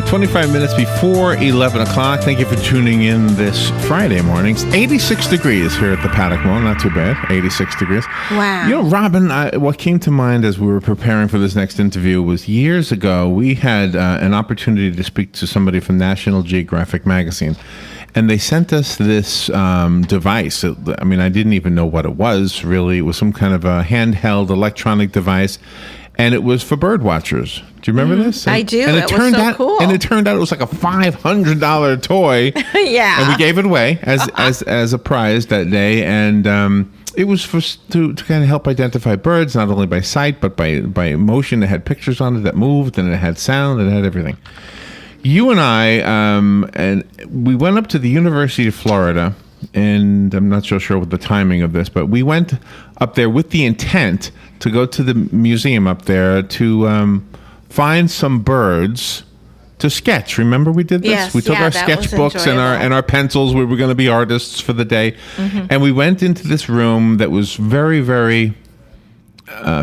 25 minutes before 11 o'clock. Thank you for tuning in this Friday morning. It's 86 degrees here at the Paddock Mall. Not too bad. 86 degrees. Wow. You know, Robin, what came to mind as we were preparing for this next interview was years ago, we had an opportunity to speak to somebody from National Geographic magazine. And they sent us this device. I mean, I didn't even know what it was, really. It was some kind of a handheld electronic device. And it was for bird watchers. Do you remember this? I do. And it was so cool. And it turned out it was like a $500 toy. Yeah. And we gave it away as a prize that day. And it was to kind of help identify birds, not only by sight, but by motion. It had pictures on it that moved, and it had sound, and it had everything. You and I, and we went up to the University of Florida, and I'm not so sure what the timing of this, but we went up there with the intent to go to the museum up there to find some birds to sketch. Remember we did this? Yes, we took our sketchbooks and our pencils. We were going to be artists for the day. Mm-hmm. And we went into this room that was very, very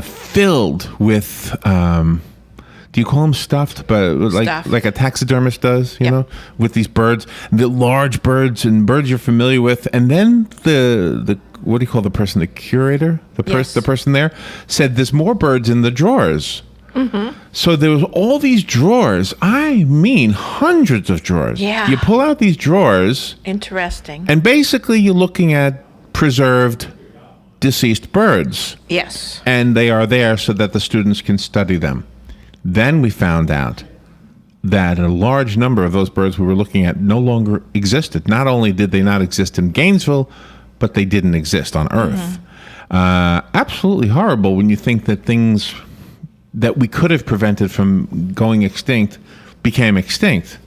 filled with... do you call them stuffed? But like a taxidermist does, you know, with these birds, the large birds and birds you're familiar with. And then the what do you call the person? The curator, the person there said there's more birds in the drawers. Mm-hmm. So there was all these drawers. I mean, hundreds of drawers. Yeah. You pull out these drawers. Interesting. And basically you're looking at preserved deceased birds. Yes. And they are there so that the students can study them. Then we found out that a large number of those birds we were looking at no longer existed. Not only did they not exist in Gainesville, but they didn't exist on Earth. Mm-hmm. Absolutely horrible when you think that things that we could have prevented from going extinct became extinct.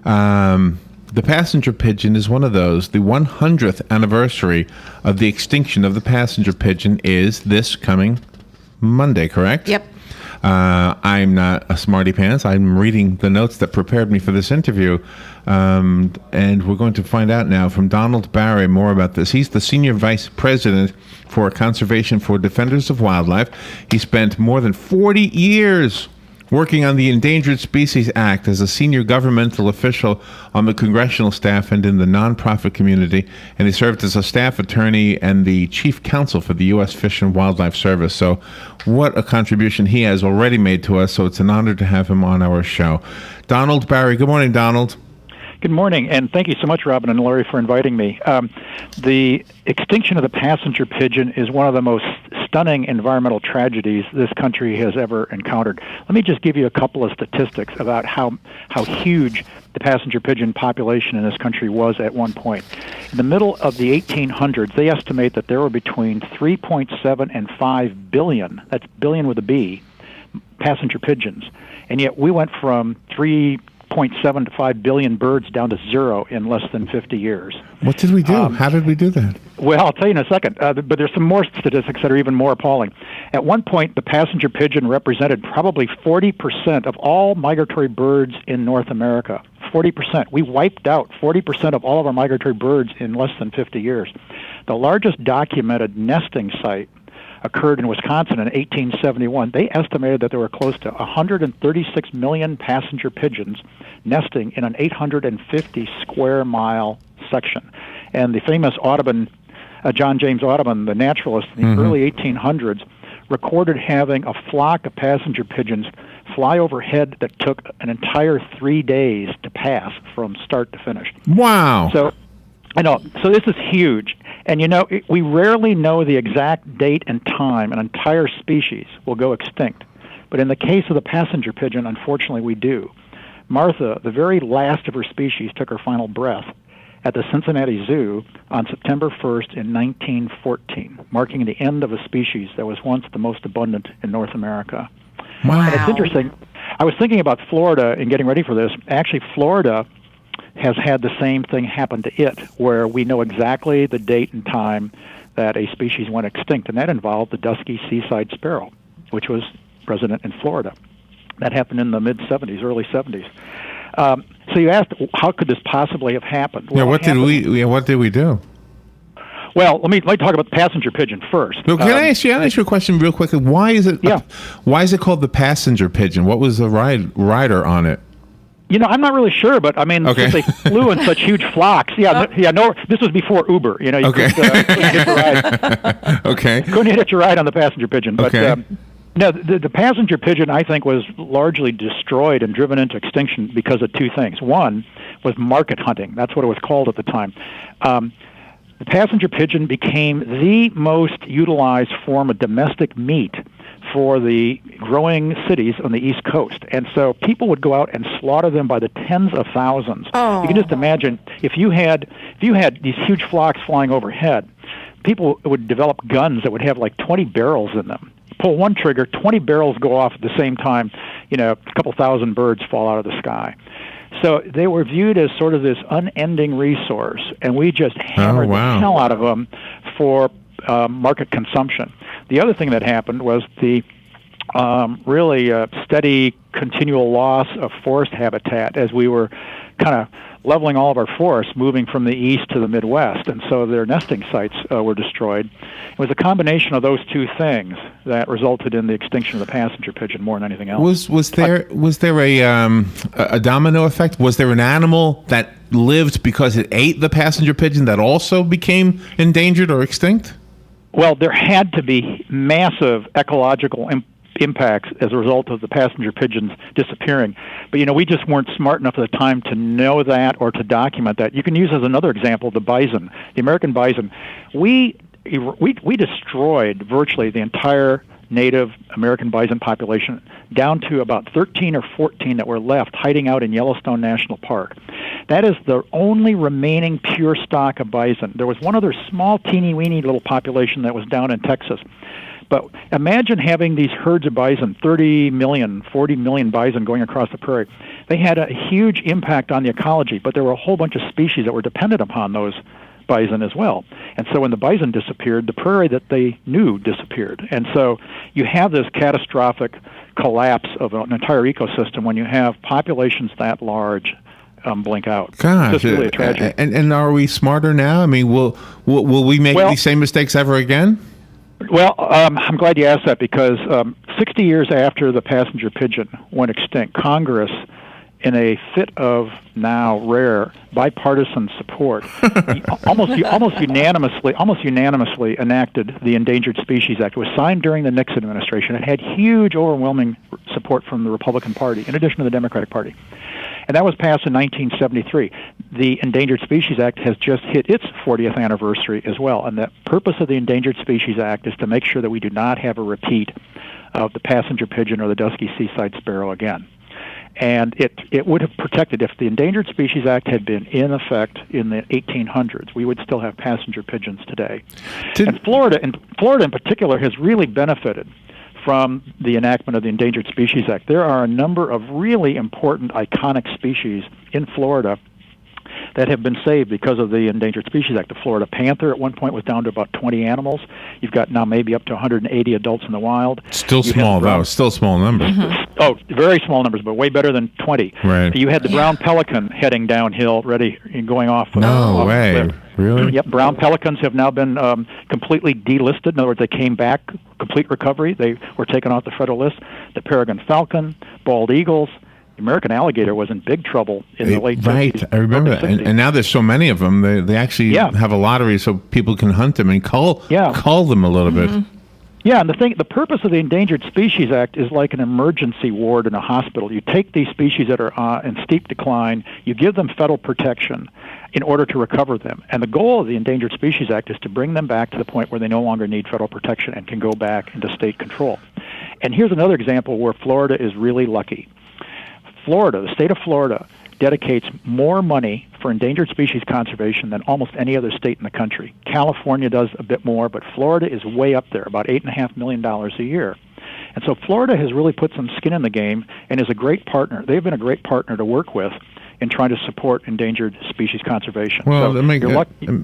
The passenger pigeon is one of those. The 100th anniversary of the extinction of the passenger pigeon is this coming Monday, correct? Yep. I'm not a smarty pants. I'm reading the notes that prepared me for this interview. And we're going to find out now from Donald Barry more about this. He's the Senior Vice President for Conservation for Defenders of Wildlife. He spent more than 40 years working on the Endangered Species Act as a senior governmental official on the congressional staff and in the nonprofit community. And he served as a staff attorney and the chief counsel for the U.S. Fish and Wildlife Service. So what a contribution he has already made to us. So it's an honor to have him on our show. Donald Barry. Good morning, Donald. Good morning, and thank you so much, Robin and Laurie, for inviting me. The extinction of the passenger pigeon is one of the most stunning environmental tragedies this country has ever encountered. Let me just give you a couple of statistics about how huge the passenger pigeon population in this country was at one point. In the middle of the 1800s, they estimate that there were between 3.7 and 5 billion, that's billion with a B, passenger pigeons. And yet we went from 3.7 to 5 billion birds down to zero in less than 50 years. What did we do? How did we do that? Well, I'll tell you in a second, but there's some more statistics that are even more appalling. At one point, the passenger pigeon represented probably 40% of all migratory birds in North America. 40%. We wiped out 40% of all of our migratory birds in less than 50 years. The largest documented nesting site occurred in Wisconsin in 1871. They estimated that there were close to 136 million passenger pigeons nesting in an 850 square mile section. And the famous Audubon, John James Audubon, the naturalist in the early 1800s, recorded having a flock of passenger pigeons fly overhead that took an entire 3 days to pass from start to finish. Wow. So, I know. So this is huge. And, you know, we rarely know the exact date and time an entire species will go extinct. But in the case of the passenger pigeon, unfortunately, we do. Martha, the very last of her species, took her final breath at the Cincinnati Zoo on September 1st in 1914, marking the end of a species that was once the most abundant in North America. Wow. And it's interesting. I was thinking about Florida and getting ready for this. Actually, Florida has had the same thing happen to it, where we know exactly the date and time that a species went extinct, and that involved the dusky seaside sparrow, which was resident in Florida. That happened in the mid-'70s, early '70s. So you asked, how could this possibly have happened? Well, what did we do? Well, let me talk about the passenger pigeon first. Well, can I ask you a question real quickly? Why is it called the passenger pigeon? What was the rider on it? I'm not really sure, but I mean, Okay. since they flew in such huge flocks, no, this was before Uber. You Okay. couldn't hitch a ride. Okay. Couldn't hitch a ride on the passenger pigeon. But Okay. no, the passenger pigeon, I think, was largely destroyed and driven into extinction because of two things. One was market hunting. That's what it was called at the time. The passenger pigeon became the most utilized form of domestic meat for the growing cities on the East Coast. And so people would go out and slaughter them by the tens of thousands. Oh. You can just imagine if you had these huge flocks flying overhead, people would develop guns that would have like 20 barrels in them. Pull one trigger, 20 barrels go off at the same time, a couple thousand birds fall out of the sky. So they were viewed as sort of this unending resource, and we just hammered the hell out of them for market consumption. The other thing that happened was the really steady, continual loss of forest habitat as we were kind of leveling all of our forests, moving from the east to the Midwest, and so their nesting sites were destroyed. It was a combination of those two things that resulted in the extinction of the passenger pigeon more than anything else. Was there a domino effect? Was there an animal that lived because it ate the passenger pigeon that also became endangered or extinct? Well, there had to be massive ecological impacts as a result of the passenger pigeons disappearing. But, we just weren't smart enough at the time to know that or to document that. You can use as another example the bison, the American bison. We destroyed virtually the entire native American bison population down to about 13 or 14 that were left hiding out in Yellowstone National Park. That is the only remaining pure stock of bison. There was one other small, teeny-weeny little population that was down in Texas. But imagine having these herds of bison, 30 million, 40 million bison going across the prairie. They had a huge impact on the ecology, but there were a whole bunch of species that were dependent upon those bison as well. And so when the bison disappeared, the prairie that they knew disappeared. And so you have this catastrophic collapse of an entire ecosystem when you have populations that large blink out. Gosh, it's just really a tragedy. And are we smarter now? I mean, will we make these same mistakes ever again? Well, I'm glad you asked that because 60 years after the passenger pigeon went extinct, Congress, in a fit of now rare bipartisan support, almost unanimously enacted the Endangered Species Act. It was signed during the Nixon administration. It had huge, overwhelming support from the Republican Party, in addition to the Democratic Party. And that was passed in 1973. The Endangered Species Act has just hit its 40th anniversary as well. And the purpose of the Endangered Species Act is to make sure that we do not have a repeat of the passenger pigeon or the dusky seaside sparrow again. And it would have protected, if the Endangered Species Act had been in effect in the 1800s, we would still have passenger pigeons today. And Florida in particular has really benefited from the enactment of the Endangered Species Act. There are a number of really important, iconic species in Florida that have been saved because of the Endangered Species Act. The Florida panther at one point was down to about 20 animals. You've got now maybe up to 180 adults in the wild. Still small, though. Still small numbers. Mm-hmm. Oh, very small numbers, but way better than 20. Right. You had the brown pelican heading downhill, ready and going off. No way. Really? Yep. Brown pelicans have now been completely delisted. In other words, they came back, complete recovery. They were taken off the federal list. The peregrine falcon, bald eagles. The American alligator was in big trouble in the late 50s. Right, I remember that. And now there's so many of them. They actually have a lottery so people can hunt them and call them a little bit. Yeah, and the purpose of the Endangered Species Act is like an emergency ward in a hospital. You take these species that are in steep decline, you give them federal protection in order to recover them. And the goal of the Endangered Species Act is to bring them back to the point where they no longer need federal protection and can go back into state control. And here's another example where Florida is really lucky. Florida, the state of Florida, dedicates more money for endangered species conservation than almost any other state in the country. California does a bit more, but Florida is way up there, about $8.5 million a year. And so Florida has really put some skin in the game and is a great partner. They've been a great partner to work with in trying to support endangered species conservation. Well, so it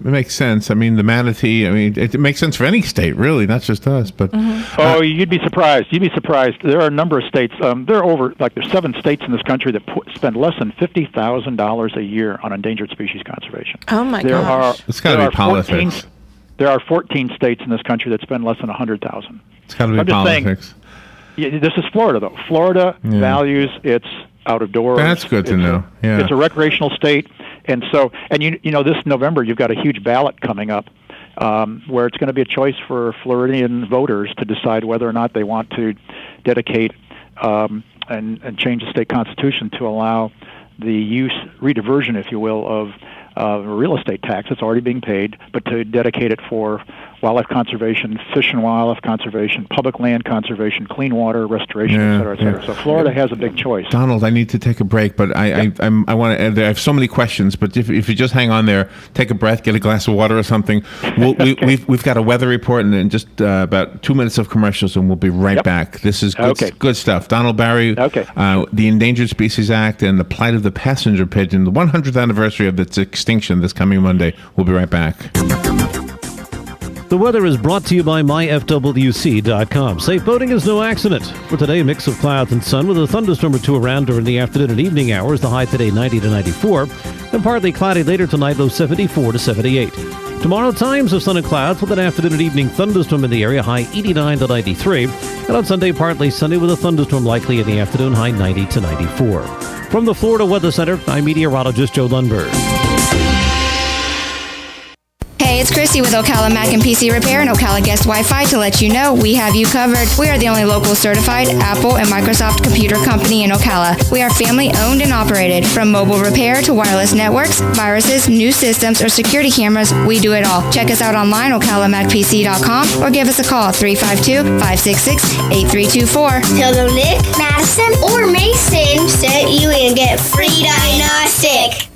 makes sense. I mean, the manatee, it makes sense for any state, really, not just us. But you'd be surprised. There are a number of states. There's 7 states in this country that spend less than $50,000 a year on endangered species conservation. Oh, my gosh. It's got to be politics. There are 14 states in this country that spend less than $100,000. It's got to be politics. This is Florida, though. Florida values its out of doors. That's good to know. Yeah. It's a recreational state, and you know this November you've got a huge ballot coming up where it's going to be a choice for Floridian voters to decide whether or not they want to dedicate and change the state constitution to allow the rediversion, if you will, of real estate tax that's already being paid, but to dedicate it for wildlife conservation, fish and wildlife conservation, public land conservation, clean water restoration, et cetera, et cetera. So Florida has a big choice. Donald, I need to take a break, but I want to. I have so many questions, but if you just hang on there, take a breath, get a glass of water or something. We've got a weather report and just about 2 minutes of commercials, and we'll be right back. This is good stuff. Donald Barry, the Endangered Species Act and the plight of the passenger pigeon, the 100th anniversary of its extinction this coming Monday. We'll be right back. The weather is brought to you by myfwc.com. Safe boating is no accident. For today, a mix of clouds and sun with a thunderstorm or two around during the afternoon and evening hours. The high today 90 to 94. And partly cloudy later tonight, low 74 to 78. Tomorrow, times of sun and clouds with an afternoon and evening thunderstorm in the area, high 89 to 93. And on Sunday, partly sunny with a thunderstorm likely in the afternoon, high 90 to 94. From the Florida Weather Center, I'm meteorologist Joe Lundberg. Hey, it's Christy with Ocala Mac and PC Repair and Ocala Guest Wi-Fi to let you know we have you covered. We are the only local certified Apple and Microsoft computer company in Ocala. We are family owned and operated. From mobile repair to wireless networks, viruses, new systems, or security cameras, we do it all. Check us out online, ocalamacpc.com, or give us a call, 352-566-8324. Tell them Nick, Madison, or Mason sent you and get free diagnostic.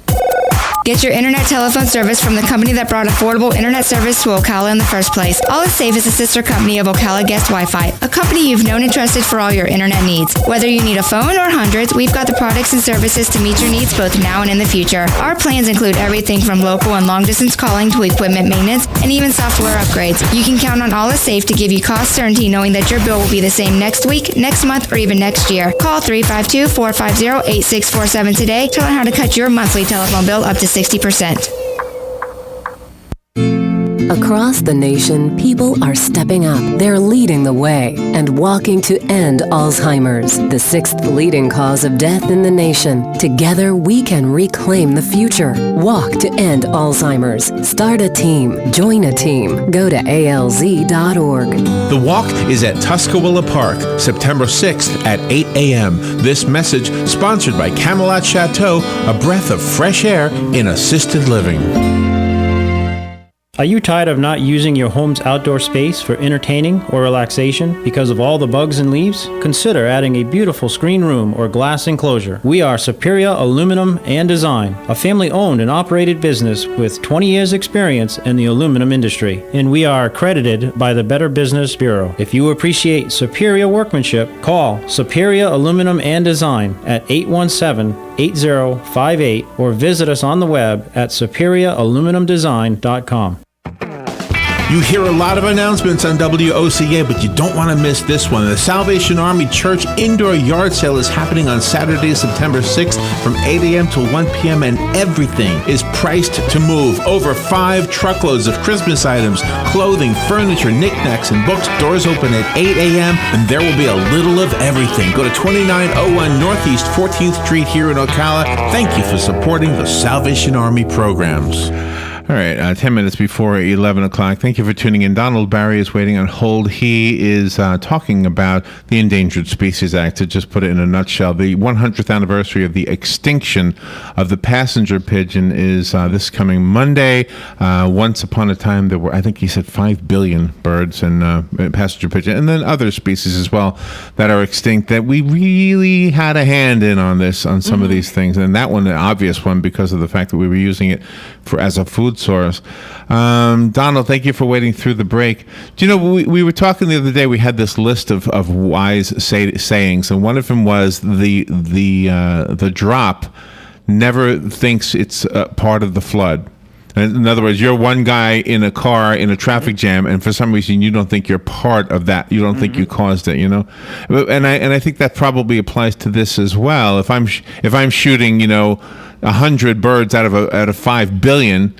Get your internet telephone service from the company that brought affordable internet service to Ocala in the first place. All Is Safe is a sister company of Ocala Guest Wi-Fi, a company you've known and trusted for all your internet needs. Whether you need a phone or hundreds, we've got the products and services to meet your needs both now and in the future. Our plans include everything from local and long-distance calling to equipment maintenance and even software upgrades. You can count on All Is Safe to give you cost certainty knowing that your bill will be the same next week, next month, or even next year. Call 352-450-8647 today to learn how to cut your monthly telephone bill up to 60%. Across the nation, people are stepping up. They're leading the way and walking to end Alzheimer's, the 6th leading cause of death in the nation. Together, we can reclaim the future. Walk to end Alzheimer's. Start a team. Join a team. Go to alz.org. The walk is at Tuscaloosa Park, September 6th at 8 a.m. This message sponsored by Camelot Chateau, a breath of fresh air in assisted living. Are you tired of not using your home's outdoor space for entertaining or relaxation because of all the bugs and leaves? Consider adding a beautiful screen room or glass enclosure. We are Superior Aluminum and Design, a family-owned and operated business with 20 years experience in the aluminum industry, and we are accredited by the Better Business Bureau. If you appreciate superior workmanship, call Superior Aluminum and Design at 817-8058 or visit us on the web at superiораluminumdesign.com. You hear a lot of announcements on WOCA, but you don't want to miss this one. The Salvation Army Church Indoor Yard Sale is happening on Saturday, September 6th from 8 a.m. till 1 p.m., and everything is priced to move. Over 5 truckloads of Christmas items, clothing, furniture, knickknacks, and books. Doors open at 8 a.m., and there will be a little of everything. Go to 2901 Northeast 14th Street here in Ocala. Thank you for supporting the Salvation Army programs. All right, 10 minutes before 11 o'clock. Thank you for tuning in. Donald Barry is waiting on hold. He is talking about the Endangered Species Act. To just put it in a nutshell, the 100th anniversary of the extinction of the passenger pigeon is this coming Monday. Once upon a time, there were, I think he said, 5 billion birds and passenger pigeon, and then other species as well that are extinct, that we really had a hand in on this, on some of these things. And that one, an obvious one, because of the fact that we were using it as a food source. Donald, thank you for waiting through the break. Do you know, we were talking the other day, we had this list of wise sayings, and one of them was the drop never thinks it's part of the flood. In other words, you're one guy in a car in a traffic jam, and for some reason you don't think you're part of that. You don't think you caused it. You know, and I think that probably applies to this as well. If I'm shooting, 100 birds out of 5 billion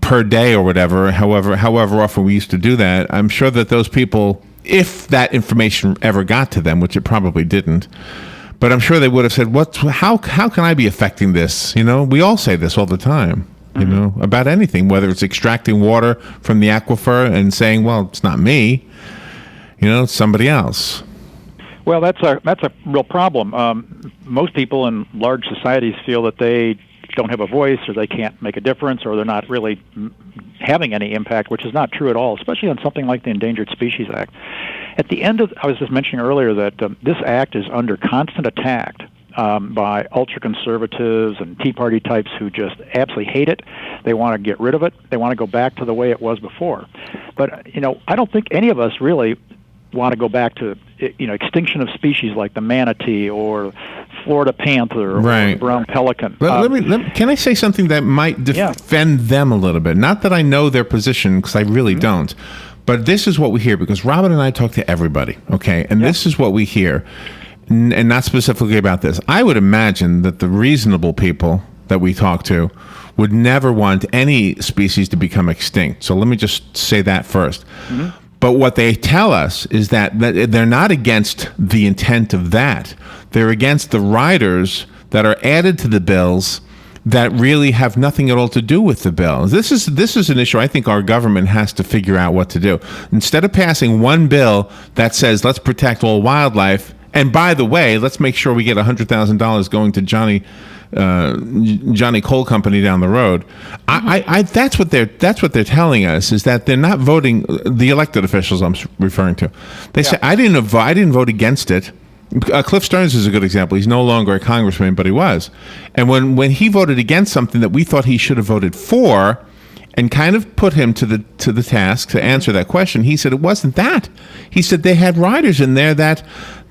per day or whatever, however often we used to do that, I'm sure that those people, if that information ever got to them, which it probably didn't, But I'm sure they would have said, how can I be affecting this? You know, we all say this all the time, you know, about anything, whether it's extracting water from the aquifer and saying, well, it's not me, you know, it's somebody else. Well, that's a real problem. Most people in large societies feel that they don't have a voice, or they can't make a difference, or they're not really having any impact, which is not true at all, especially on something like the Endangered Species Act. At the end of, I was just mentioning earlier that this act is under constant attack by ultra-conservatives and Tea Party types who just absolutely hate it. They want to get rid of it. They want to go back to the way it was before. But, you know, I don't think any of us really want to go back to, you know, extinction of species like the manatee or Florida panther or the brown pelican. Can I say something that might defend them a little bit? Not that I know their position, because I really don't. But this is what we hear, because Robin and I talk to everybody, okay? And this is what we hear, and not specifically about this. I would imagine that the reasonable people that we talk to would never want any species to become extinct. So let me just say that first. But what they tell us is that they're not against the intent of that. They're against the riders that are added to the bills that really have nothing at all to do with the bill. This is an issue I think our government has to figure out what to do. Instead of passing one bill that says, let's protect all wildlife, and by the way, let's make sure we get $100,000 going to Johnny Coal Company down the road. That's what they're telling us, is that they're not voting. The elected officials I'm referring to, they say I didn't vote against it. Cliff Stearns is a good example. He's no longer a congressman, but he was. And when he voted against something that we thought he should have voted for, and kind of put him to the task to answer that question, he said it wasn't that. He said they had riders in there that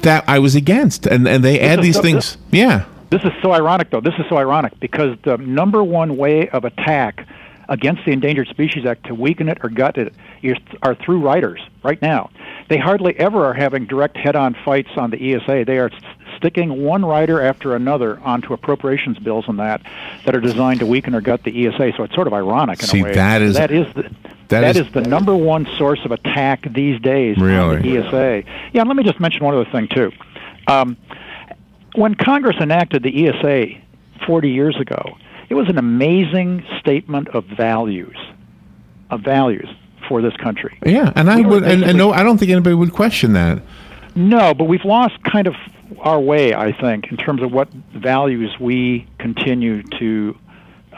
I was against, and they add these things. This is so ironic, though. This is so ironic because the number one way of attack against the Endangered Species Act to weaken it or gut it are through riders right now. They hardly ever are having direct head-on fights on the ESA. They are sticking one rider after another onto appropriations bills and that are designed to weaken or gut the ESA. So it's sort of ironic in a way. That is the number one source of attack these days on the ESA. Yeah, and let me just mention one other thing, too. When Congress enacted the ESA 40 years ago, it was an amazing statement of values for this country. Yeah, and I don't think anybody would question that. No, but we've lost kind of our way, I think, in terms of what values we continue to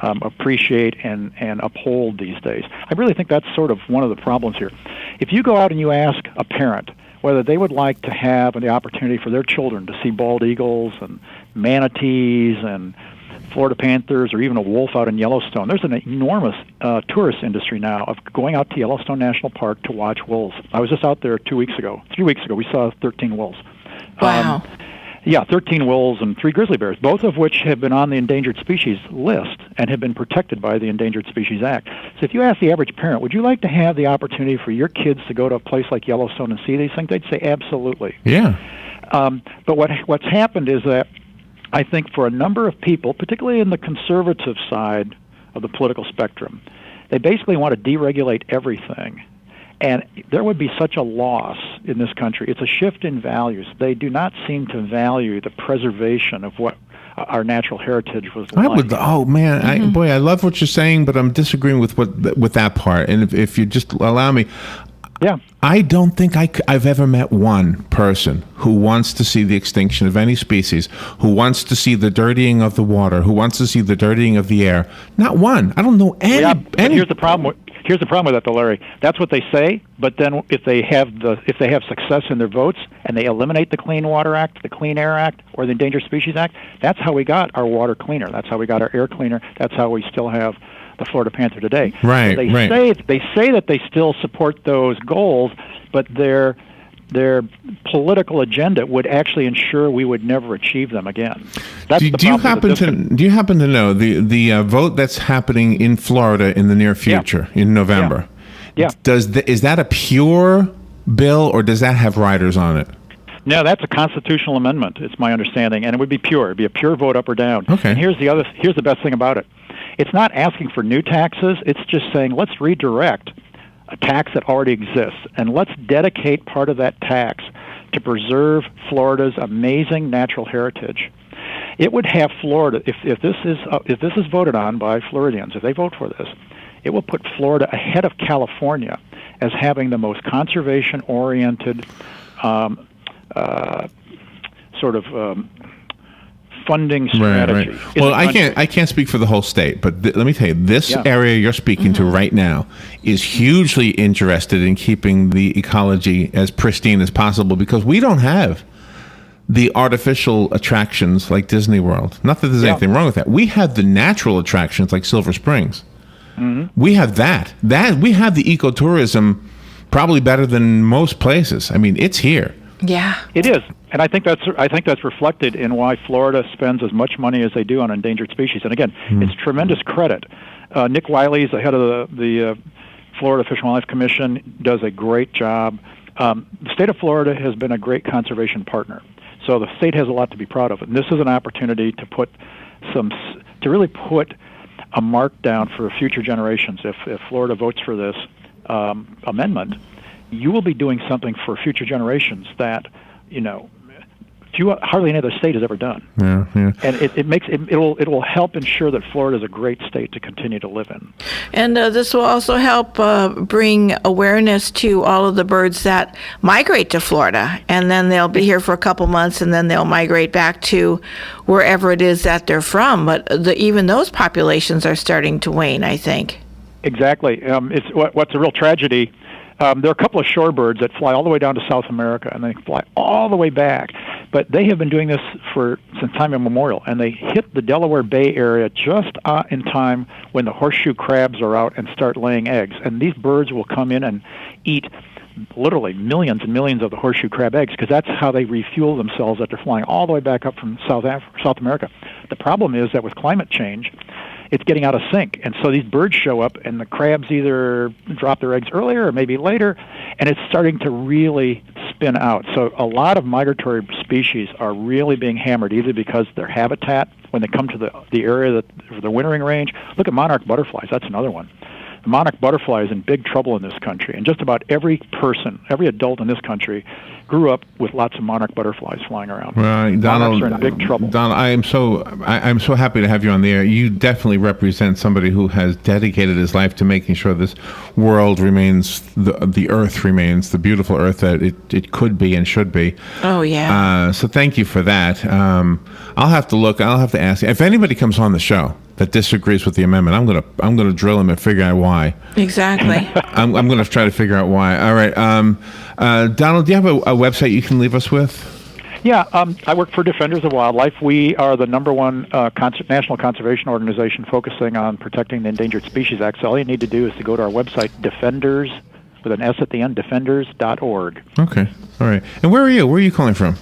appreciate and uphold these days. I really think that's sort of one of the problems here. If you go out and you ask a parent whether they would like to have the opportunity for their children to see bald eagles and manatees and Florida panthers or even a wolf out in Yellowstone, there's an enormous tourist industry now of going out to Yellowstone National Park to watch wolves. I was just out there 3 weeks ago, we saw 13 wolves. Wow. 13 wolves and 3 grizzly bears, both of which have been on the endangered species list and have been protected by the Endangered Species Act. So if you ask the average parent, would you like to have the opportunity for your kids to go to a place like Yellowstone and see these things? They'd say absolutely. Yeah. But what's happened is that I think for a number of people, particularly in the conservative side of the political spectrum, they basically want to deregulate everything. And there would be such a loss in this country. It's a shift in values. They do not seem to value the preservation of what our natural heritage was like. I love what you're saying, but I'm disagreeing with that part. And if you just allow me, I don't think I've ever met one person who wants to see the extinction of any species, who wants to see the dirtying of the water, who wants to see the dirtying of the air. Not one. I don't know any. Yeah, but here's the problem with that, though, Larry. That's what they say, but then if they have success in their votes and they eliminate the Clean Water Act, the Clean Air Act, or the Endangered Species Act, that's how we got our water cleaner. That's how we got our air cleaner. That's how we still have the Florida panther today. Right. They say that they still support those goals, but their political agenda would actually ensure we would never achieve them again. Do you happen to know the vote that's happening in Florida in the near future in November? Yeah. Is that a pure bill, or does that have riders on it? No, that's a constitutional amendment. It's my understanding, and it would be pure. It'd be a pure vote up or down. Okay. And here's the best thing about it. It's not asking for new taxes. It's just saying let's redirect a tax that already exists, and let's dedicate part of that tax to preserve Florida's amazing natural heritage. It would have Florida, if this is voted on by Floridians, if they vote for this, it will put Florida ahead of California as having the most conservation-oriented funding strategy. Right. Well, I can't speak for the whole state, but let me tell you, this area you're speaking to right now is hugely interested in keeping the ecology as pristine as possible, because we don't have the artificial attractions like Disney World. Not that there's anything wrong with that. We have the natural attractions like Silver Springs. We have that. We have the ecotourism probably better than most places. I mean, it's here. Yeah, it is, and I think that's reflected in why Florida spends as much money as they do on endangered species. And again, it's tremendous credit. Nick Wiley's the head of the Florida Fish and Wildlife Commission, does a great job. The state of Florida has been a great conservation partner, so the state has a lot to be proud of. And this is an opportunity to really put a mark down for future generations. If Florida votes for this amendment, you will be doing something for future generations that, hardly any other state has ever done. Yeah. And it will help ensure that Florida is a great state to continue to live in. And this will also help bring awareness to all of the birds that migrate to Florida, and then they'll be here for a couple months, and then they'll migrate back to wherever it is that they're from. But even those populations are starting to wane, I think. Exactly. It's what's a real tragedy. There are a couple of shorebirds that fly all the way down to South America, and they fly all the way back. But they have been doing this since time immemorial, and they hit the Delaware Bay area just in time when the horseshoe crabs are out and start laying eggs. And these birds will come in and eat literally millions and millions of the horseshoe crab eggs, because that's how they refuel themselves, that they're flying all the way back up from South America. The problem is that with climate change, it's getting out of sync. And so these birds show up, and the crabs either drop their eggs earlier or maybe later, and it's starting to really spin out. So a lot of migratory species are really being hammered, either because their habitat, when they come to the area for the wintering range. Look at monarch butterflies. That's another one. The monarch butterfly is in big trouble in this country, and just about every adult in this country grew up with lots of monarch butterflies flying around. Right, Donald, monarchs are in big trouble. Donald, I'm so happy to have you on the air. You definitely represent somebody who has dedicated his life to making sure this world remains, the Earth remains the beautiful Earth that it could be and should be. Oh yeah. So thank you for that. I'll have to look. I'll have to ask if anybody comes on the show that disagrees with the amendment. I'm gonna drill him and figure out why. Exactly. I'm gonna try to figure out why. All right, Donald, do you have a website you can leave us with? Yeah, I work for Defenders of Wildlife. We are the number one national conservation organization focusing on protecting the Endangered Species Act. So all you need to do is to go to our website, Defenders, with an S at the end, defenders.org. Okay, all right. And where are you? Where are you calling from?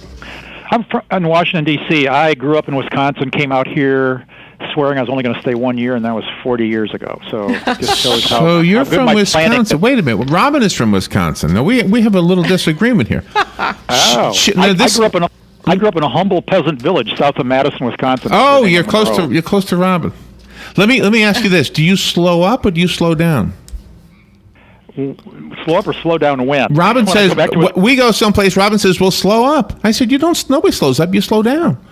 I'm in Washington, D.C. I grew up in Wisconsin, came out here swearing I was only going to stay 1 year, and that was 40 years ago. So it just shows how. So you're from Wisconsin. Wait a minute. Robin is from Wisconsin. Now we have a little disagreement here. Oh, I grew up in a humble peasant village south of Madison, Wisconsin. Oh, you're close to Robin. Let me ask you this: do you slow up or do you slow down? Slow up or slow down when? Robin says we go someplace. Robin says we'll slow up. I said nobody slows up. You slow down.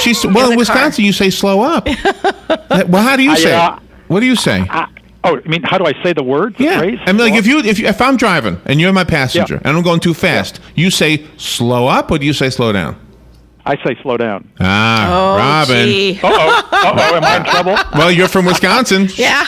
She's in Wisconsin. You say slow up. Well, how do you say? What do you say? I mean, how do I say the word? The phrase? I mean, like if I'm driving and you're my passenger and I'm going too fast, you say slow up or do you say slow down? I say slow down. Robin. Gee. Am I in trouble? Well, you're from Wisconsin. Yeah.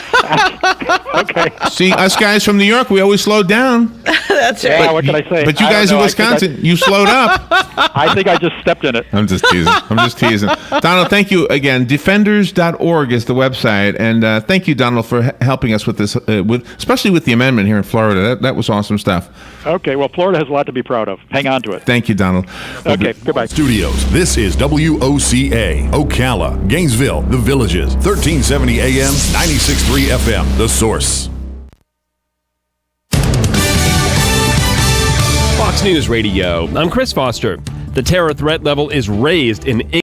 Okay. See, us guys from New York, we always slowed down. That's right. Yeah, what can I say? But you guys in Wisconsin, you slowed up. I think I just stepped in it. I'm just teasing. Donald, thank you again. Defenders.org is the website. And thank you, Donald, for helping us with this, especially with the amendment here in Florida. That was awesome stuff. Okay, well, Florida has a lot to be proud of. Hang on to it. Thank you, Donald. Okay, goodbye. Studios. This is WOCA, Ocala, Gainesville, The Villages, 1370 AM, 96.3 FM, The Source. Fox News Radio. I'm Chris Foster. The terror threat level is raised in